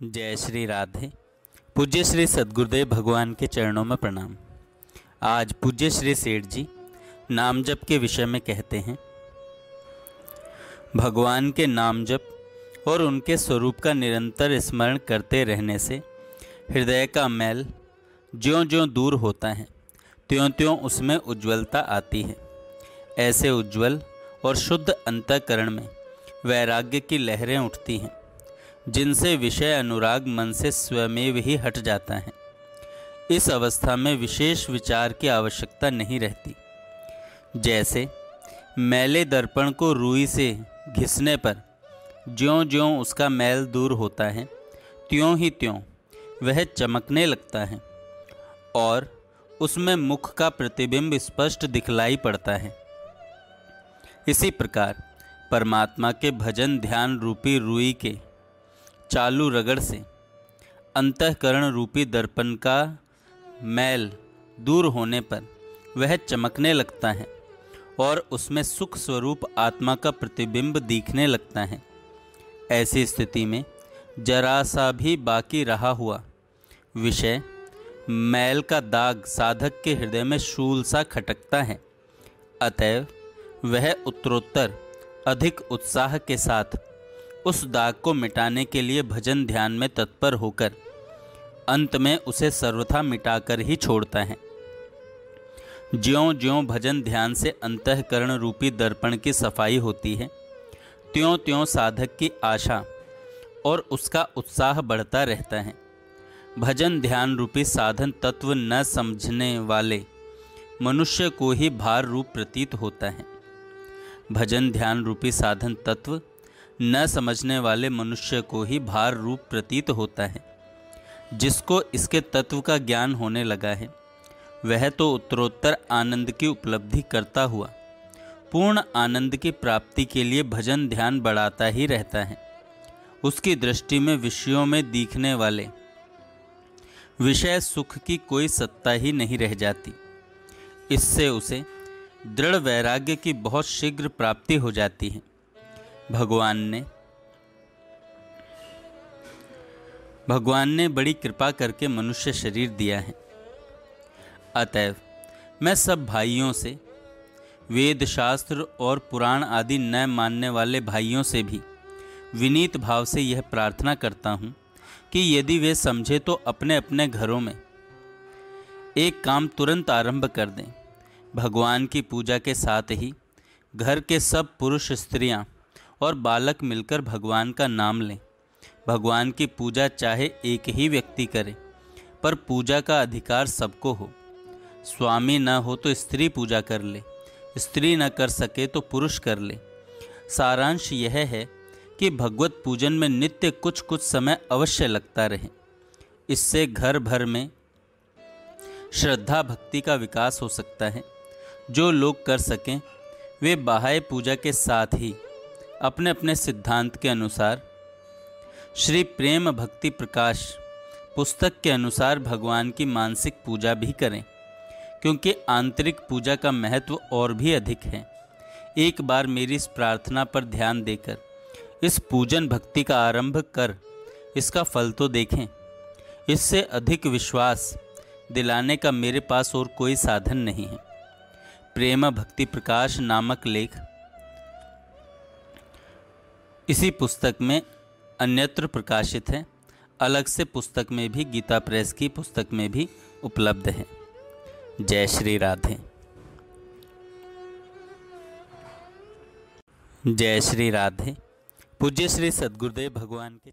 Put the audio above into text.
जय श्री राधे। पूज्य श्री सद्गुरुदेव भगवान के चरणों में प्रणाम। आज पूज्य श्री सेठ जी नाम जप के विषय में कहते हैं, भगवान के नाम जप और उनके स्वरूप का निरंतर स्मरण करते रहने से हृदय का मैल ज्यों-ज्यों दूर होता है, त्यों-त्यों उसमें उज्ज्वलता आती है। ऐसे उज्ज्वल और शुद्ध अंतःकरण में वैराग्य की लहरें उठती हैं, जिनसे विषय अनुराग मन से स्वयमेव ही हट जाता है। इस अवस्था में विशेष विचार की आवश्यकता नहीं रहती। जैसे मैले दर्पण को रुई से घिसने पर ज्यों-ज्यों उसका मैल दूर होता है, त्यों ही त्यों वह चमकने लगता है और उसमें मुख का प्रतिबिंब स्पष्ट दिखलाई पड़ता है। इसी प्रकार परमात्मा के भजन ध्यान रूपी रुई के चालू रगड़ से अंतःकरण रूपी दर्पण का मैल दूर होने पर वह चमकने लगता है और उसमें सुख स्वरूप आत्मा का प्रतिबिंब दिखने लगता है। ऐसी स्थिति में जरा सा भी बाकी रहा हुआ विषय मैल का दाग साधक के हृदय में शूल सा खटकता है। अतएव वह उत्तरोत्तर अधिक उत्साह के साथ उस दाग को मिटाने के लिए भजन ध्यान में तत्पर होकर अंत में उसे सर्वथा मिटाकर ही छोड़ता है। ज्यों-ज्यों भजन ध्यान से अंतःकरण रूपी दर्पण की सफाई होती है, त्यों-त्यों साधक की आशा और उसका उत्साह बढ़ता रहता है। भजन ध्यान रूपी साधन तत्व न समझने वाले मनुष्य को ही भार रूप प्रतीत होता है। भजन ध्यान रूपी साधन तत्व न समझने वाले मनुष्य को ही भार रूप प्रतीत होता है। जिसको इसके तत्व का ज्ञान होने लगा है, वह तो उत्तरोत्तर आनंद की उपलब्धि करता हुआ पूर्ण आनंद की प्राप्ति के लिए भजन ध्यान बढ़ाता ही रहता है। उसकी दृष्टि में विषयों में दिखने वाले विषय सुख की कोई सत्ता ही नहीं रह जाती। इससे उसे दृढ़ वैराग्य की बहुत शीघ्र प्राप्ति हो जाती है। भगवान ने बड़ी कृपा करके मनुष्य शरीर दिया है। अतएव मैं सब भाइयों से, वेद शास्त्र और पुराण आदि न मानने वाले भाइयों से भी विनीत भाव से यह प्रार्थना करता हूँ कि यदि वे समझे तो अपने अपने घरों में एक काम तुरंत आरंभ कर दें। भगवान की पूजा के साथ ही घर के सब पुरुष, स्त्रियां और बालक मिलकर भगवान का नाम लें। भगवान की पूजा चाहे एक ही व्यक्ति करे, पर पूजा का अधिकार सबको हो। स्वामी न हो तो स्त्री पूजा कर ले, स्त्री न कर सके तो पुरुष कर ले। सारांश यह है कि भगवत पूजन में नित्य कुछ कुछ समय अवश्य लगता रहे। इससे घर भर में श्रद्धा भक्ति का विकास हो सकता है। जो लोग कर सकें वे बाह्य पूजा के साथ ही अपने अपने सिद्धांत के अनुसार श्री प्रेम भक्ति प्रकाश पुस्तक के अनुसार भगवान की मानसिक पूजा भी करें, क्योंकि आंतरिक पूजा का महत्व और भी अधिक है। एक बार मेरी इस प्रार्थना पर ध्यान देकर इस पूजन भक्ति का आरंभ कर इसका फल तो देखें। इससे अधिक विश्वास दिलाने का मेरे पास और कोई साधन नहीं है। प्रेम भक्ति प्रकाश नामक लेख इसी पुस्तक में अन्यत्र प्रकाशित है। अलग से पुस्तक में भी, गीता प्रेस की पुस्तक में भी उपलब्ध है। जय श्री राधे। जय श्री राधे। पूज्य श्री सद्गुरुदेव भगवान के